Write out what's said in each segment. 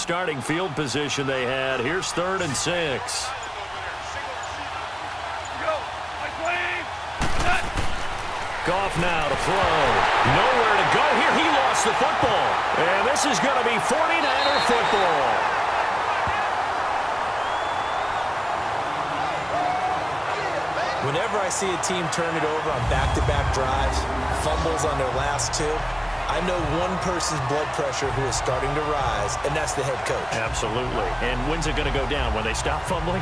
starting field position they had. Here's 3rd and 6. Goff now to throw. Nowhere to go here. He lost the football. And this is going to be 49er football. Whenever I see a team turn it over on back-to-back drives, fumbles on their last two, I know one person's blood pressure who is starting to rise, and that's the head coach. Absolutely. And when's it going to go down? When they stop fumbling?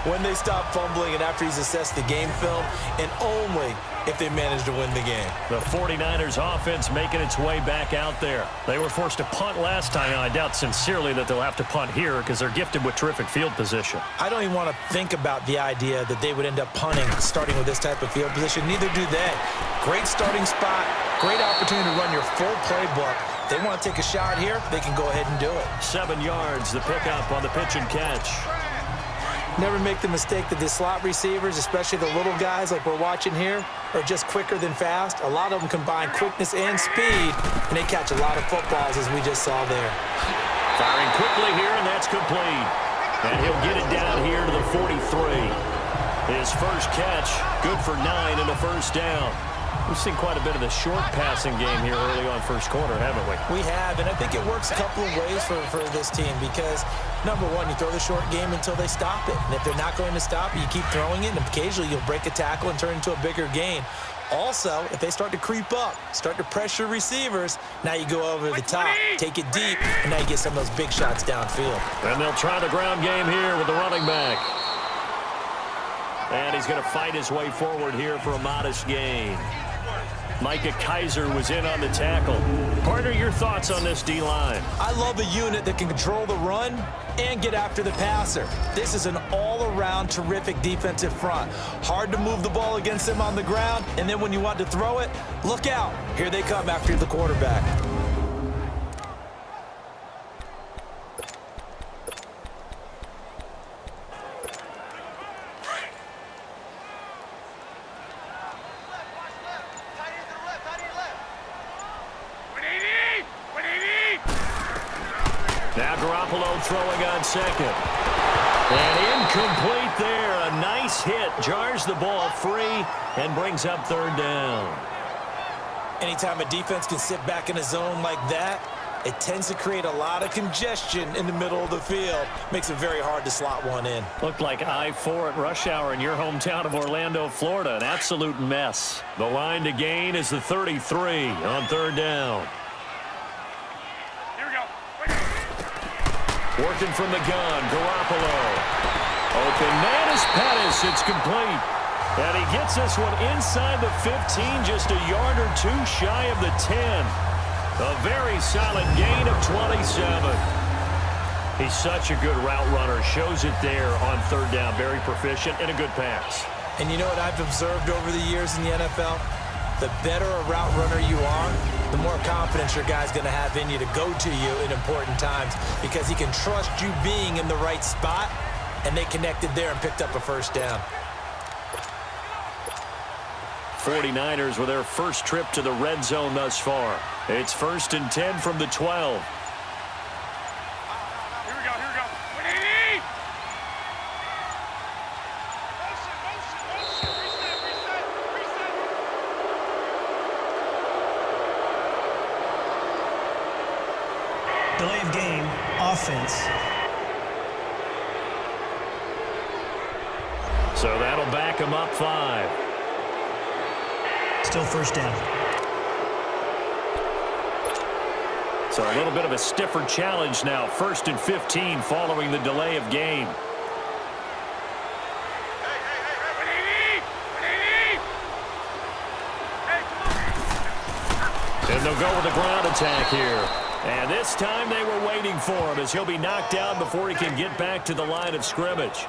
When they stop fumbling and after he's assessed the game film, and only if they manage to win the game. The 49ers offense making its way back out there. They were forced to punt last time, and I doubt sincerely that they'll have to punt here because they're gifted with terrific field position. I don't even want to think about the idea that they would end up punting starting with this type of field position. Neither do they. Great starting spot, great opportunity to run your full playbook. If they want to take a shot here, they can go ahead and do it. 7 yards, the pickup on the pitch and catch. Never make the mistake that the slot receivers, especially the little guys like we're watching here, are just quicker than fast. A lot of them combine quickness and speed, and they catch a lot of footballs, as we just saw there. Firing quickly here, and that's complete. And he'll get it down here to the 43. His first catch, good for 9 and a first down. We've seen quite a bit of the short passing game here early on first quarter, haven't we? We have, and I think it works a couple of ways for this team because, number one, you throw the short game until they stop it. And if they're not going to stop it, you keep throwing it, and occasionally you'll break a tackle and turn it into a bigger gain. Also, if they start to creep up, start to pressure receivers, now you go over the top, take it deep, and now you get some of those big shots downfield. And they'll try the ground game here with the running back. And he's going to fight his way forward here for a modest gain. Micah Kiser was in on the tackle. Partner, your thoughts on this D-line? I love a unit that can control the run and get after the passer. This is an all-around terrific defensive front. Hard to move the ball against them on the ground, and then when you want to throw it, look out. Here they come after the quarterback. Throwing on second. And incomplete there. A nice hit. Jars the ball free and brings up 3rd down. Anytime a defense can sit back in a zone like that, it tends to create a lot of congestion in the middle of the field. Makes it very hard to slot one in. Looked like I-4 at rush hour in your hometown of Orlando, Florida. An absolute mess. The line to gain is the 33 on 3rd down. Working from the gun, Garoppolo. Open man is Pettis. It's complete. And he gets this one inside the 15, just a yard or two shy of the 10. A very solid gain of 27. He's such a good route runner. Shows it there on 3rd down. Very proficient and a good pass. And you know what I've observed over the years in the NFL? The better a route runner you are, the more confidence your guy's going to have in you to go to you in important times because he can trust you being in the right spot, and they connected there and picked up a first down. 49ers with their first trip to the red zone thus far. It's 1st and 10 from the 12. Delay of game, offense. So that'll back him up 5. Still first down. So a little bit of a stiffer challenge now. 1st and 15 following the delay of game. And they'll go with the ground attack here. And this time they were waiting for him as he'll be knocked down before he can get back to the line of scrimmage.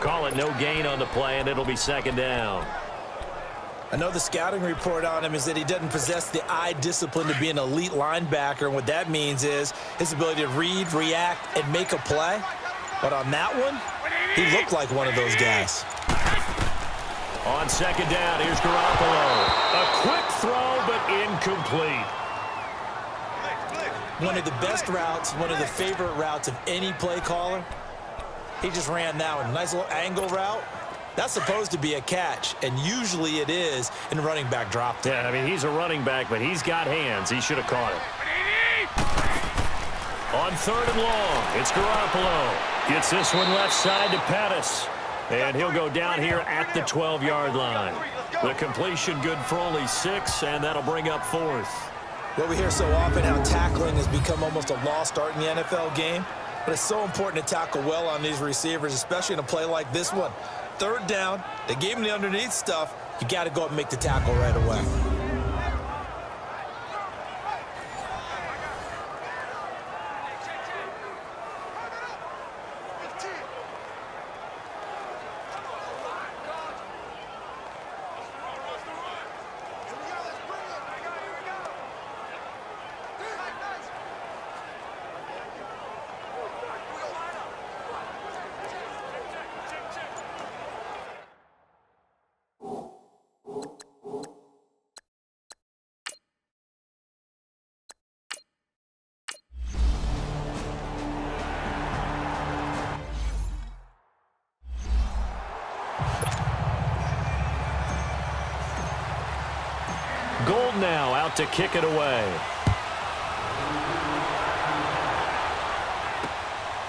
Call it no gain on the play, and it'll be 2nd down. I know the scouting report on him is that he doesn't possess the eye discipline to be an elite linebacker, and what that means is his ability to read, react, and make a play. But on that one, he looked like one of those guys. On 2nd down, here's Garoppolo. A quick throw, but incomplete. One of the best routes, one of the favorite routes of any play caller. He just ran that one. Nice little angle route. That's supposed to be a catch, and usually it is, and the running back dropped it. Yeah, I mean, he's a running back, but he's got hands. He should have caught it. On 3rd and long, it's Garoppolo. Gets this one left side to Pettis. And he'll go down here at the 12-yard line. The completion good for only 6, and that'll bring up 4th. What we hear so often, how tackling has become almost a lost art in the NFL game. But it's so important to tackle well on these receivers, especially in a play like this one. 3rd down, they gave him the underneath stuff. You got to go up and make the tackle right away. Gold now out to kick it away.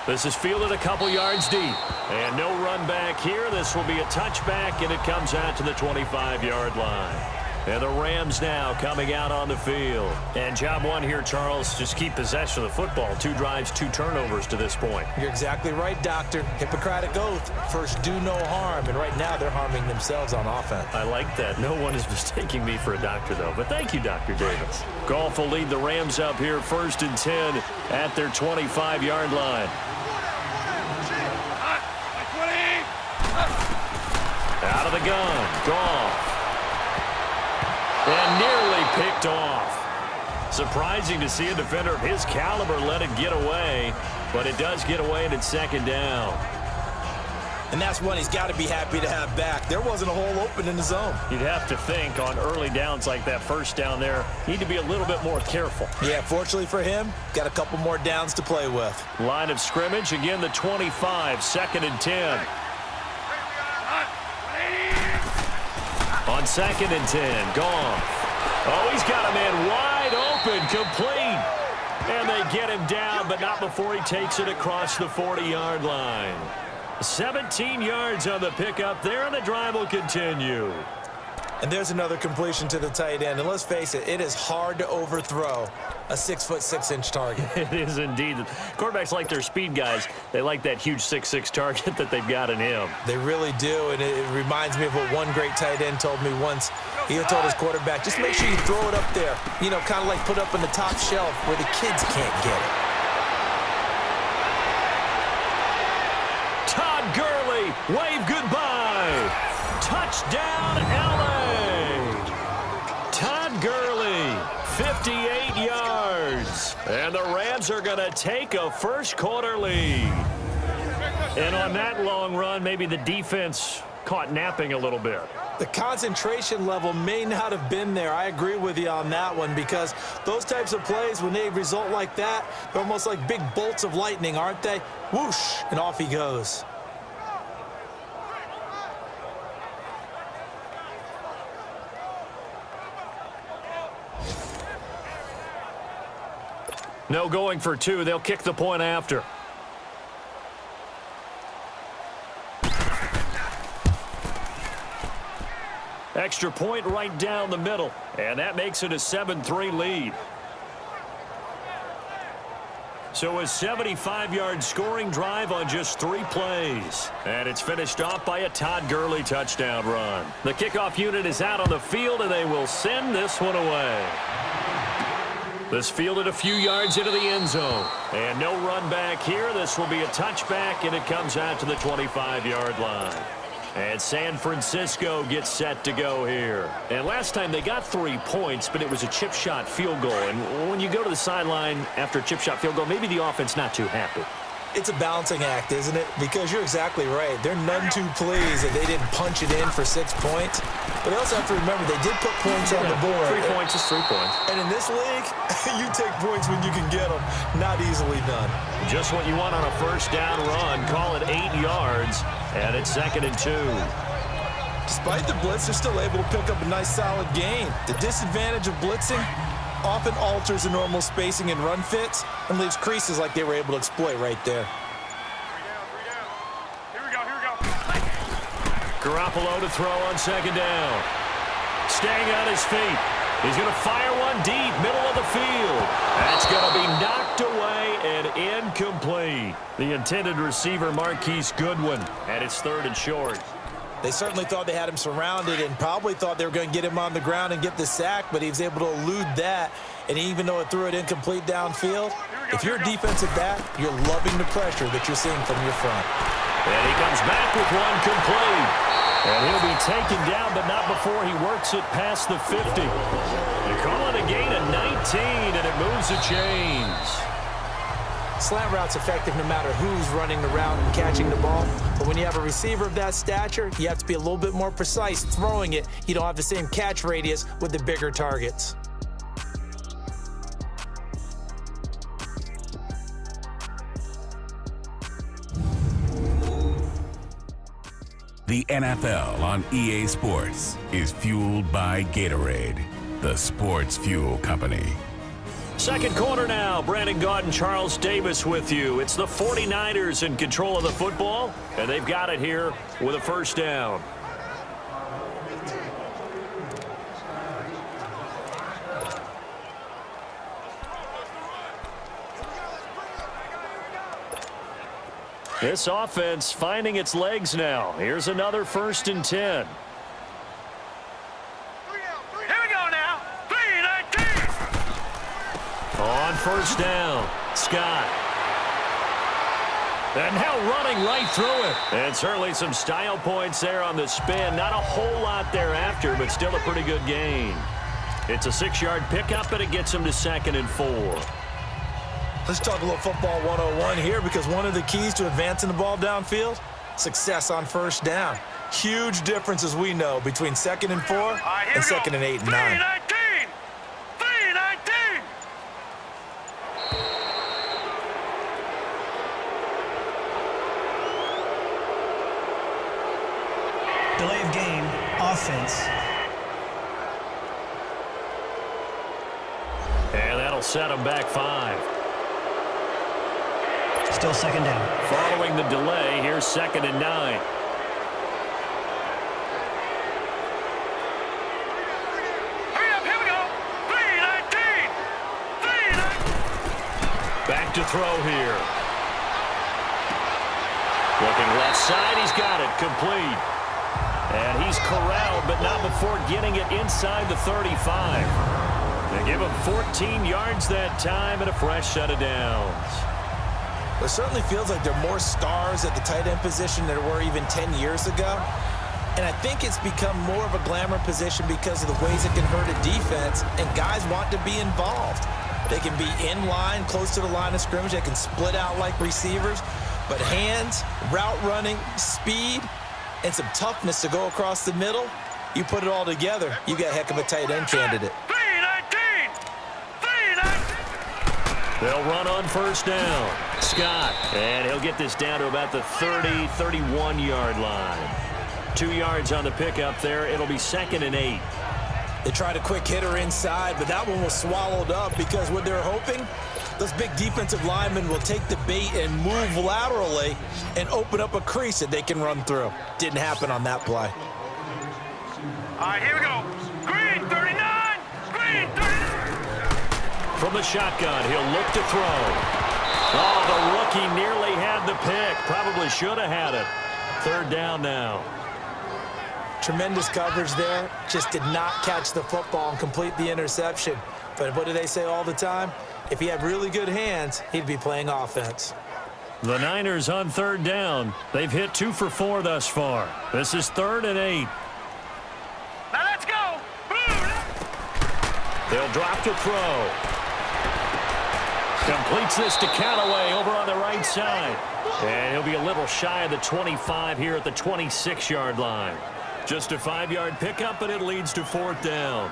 This is fielded a couple yards deep. And no run back here. This will be a touchback, and it comes out to the 25-yard line. And the Rams now coming out on the field. And job one here, Charles, just keep possession of the football. 2 drives, 2 turnovers to this point. You're exactly right, Doctor. Hippocratic oath. First, do no harm. And right now, they're harming themselves on offense. I like that. No one is mistaking me for a doctor, though. But thank you, Dr. Davis. Goff will lead the Rams up here 1st and 10 at their 25-yard line. Out of the gun. Goff. And nearly picked off. Surprising to see a defender of his caliber let it get away, but it does get away and it's 2nd down. And that's one he's got to be happy to have back. There wasn't a hole open in the zone. You'd have to think on early downs like that 1st down there, need to be a little bit more careful. Yeah, fortunately for him, got a couple more downs to play with. Line of scrimmage, again the 25, 2nd and 10. On 2nd and 10, Goff. Oh, he's got a man wide open, complete. And they get him down, but not before he takes it across the 40-yard line. 17 yards on the pickup there, and the drive will continue. And there's another completion to the tight end. And let's face it is hard to overthrow a 6'6" target. It is indeed. Quarterbacks like their speed guys. They like that huge 6'6" target that they've got in him. They really do, and it reminds me of what one great tight end told me once. He told his quarterback, just make sure you throw it up there. You know, kind of like put up on the top shelf where the kids can't get it. Todd Gurley, wave goodbye. Touchdown, L.A. Todd Gurley, 58 yards. And the Rams are going to take a first-quarter lead. And on that long run, maybe the defense caught napping a little bit. The concentration level may not have been there. I agree with you on that one, because those types of plays, when they result like that, they're almost like big bolts of lightning, aren't they? Whoosh, and off he goes. No going for 2. They'll kick the point after. Extra point right down the middle. And that makes it a 7-3 lead. So a 75-yard scoring drive on just 3 plays. And it's finished off by a Todd Gurley touchdown run. The kickoff unit is out on the field, and they will send this one away. This fielded a few yards into the end zone. And no run back here. This will be a touchback, and it comes out to the 25-yard line. And San Francisco gets set to go here. And last time they got 3 points, but it was a chip shot field goal. And when you go to the sideline after a chip shot field goal, maybe the offense not too happy. It's a balancing act, isn't it? Because you're exactly right. They're none too pleased that they didn't punch it in for 6 points. But they also have to remember they did put points on the board. 3 points is 3 points. And in this league, you take points when you can get them. Not easily done. Just what you want on a first down run. Call it 8 yards, and it's 2nd and 2. Despite the blitz, they're still able to pick up a nice solid gain. The disadvantage of blitzing often alters the normal spacing and run fits and leaves creases like they were able to exploit right there. Here we go. Garoppolo to throw on 2nd down. Staying on his feet. He's going to fire one deep, middle of the field. That's going to be knocked away and incomplete. The intended receiver, Marquise Goodwin, and it's 3rd and short. They certainly thought they had him surrounded and probably thought they were going to get him on the ground and get the sack, but he was able to elude that. And even though it threw it incomplete downfield, if you're a defensive back, you're loving the pressure that you're seeing from your front. And he comes back with one complete. And he'll be taken down, but not before he works it past the 50. They call it a gain of 19, and it moves the chains. Slant route's effective no matter who's running the route and catching the ball. But when you have a receiver of that stature, you have to be a little bit more precise throwing it. You don't have the same catch radius with the bigger targets. The NFL on EA Sports is fueled by Gatorade, the sports fuel company. Second quarter now. Brandon Gaud and Charles Davis with you. It's the 49ers in control of the football, and they've got it here with a first down. This offense finding its legs now. Here's another 1st and 10. Here we go now. 3-19. On first down, Scott. And now running right through it. And certainly some style points there on the spin. Not a whole lot thereafter, but still a pretty good gain. It's a 6-yard pickup, and it gets him to 2nd and 4. Let's talk a little football 101 here, because one of the keys to advancing the ball downfield, success on first down. Huge difference, as we know, between 2nd and 4 and 2nd and 8 and 9. 3-19. 3-19. Delay of game, offense. And that'll set him back 5. Still 2nd down. Following the delay, here's 2nd and 9. Hurry up, here we go. 3-19. 3-19. Back to throw here. Looking left side, he's got it, complete. And he's corralled, but not before getting it inside the 35. They give him 14 yards that time and a fresh set of downs. It certainly feels like there are more stars at the tight end position than there were even 10 years ago. And I think it's become more of a glamour position because of the ways it can hurt a defense, and guys want to be involved. They can be in line, close to the line of scrimmage. They can split out like receivers. But hands, route running, speed, and some toughness to go across the middle, you put it all together, you got a heck of a tight end candidate. 3-19. 3-19. They'll run on first down. Scott, and he'll get this down to about the 30, 31-yard line. 2 yards on the pickup there. It'll be 2nd and 8. They tried a quick hitter inside, but that one was swallowed up because what they're hoping, those big defensive linemen will take the bait and move laterally and open up a crease that they can run through. Didn't happen on that play. All right, here we go. Green 39. Green 39. From the shotgun, he'll look to throw. Oh, the rookie nearly had the pick. Probably should have had it. 3rd down now. Tremendous coverage there. Just did not catch the football and complete the interception. But what do they say all the time? If he had really good hands, he'd be playing offense. The Niners on 3rd down. They've hit 2 for 4 thus far. This is 3rd and 8. Now let's go. They'll drop to throw. Completes this to Callaway over on the right inside. And he'll be a little shy of the 25 here at the 26-yard line. Just a 5-yard pickup, and it leads to 4th down.